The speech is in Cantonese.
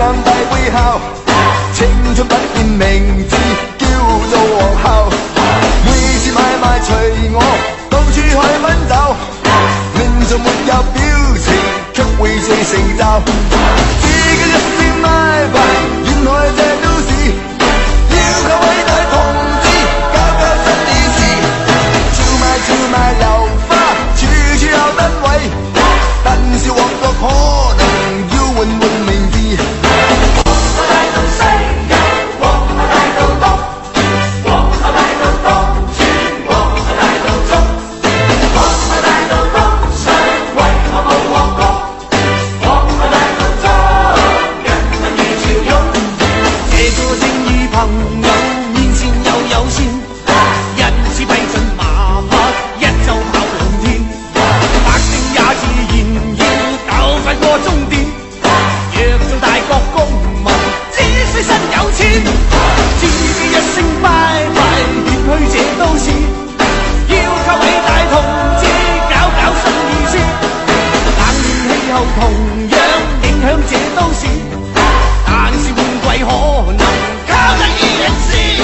眼大會校，青春不變名字叫做皇后。每次買賣隨我到處去奔走，臉上沒有表情，卻會寫成就。自己一聲買賣，沿來這都市，要靠偉大同志搞搞新意思。照賣流花，處處有燈位，但是旺角可能要換名字。皇后大道西遊，皇后大道東，皇后大道東轉，皇后大道中，皇后大道東上，為何冇旺角？皇后大道中，人民如潮湧。這個正義朋友面前又有線，人事批准馬匹一周跑2天，百姓也自然要鬥快過終點。若做大國公民，只需身有錢，自己一聲拜拜，奪去這都市，要靠偉大同志搞搞新意思。冷暖氣候同樣影響這都市，但是換季可能靠第二人士。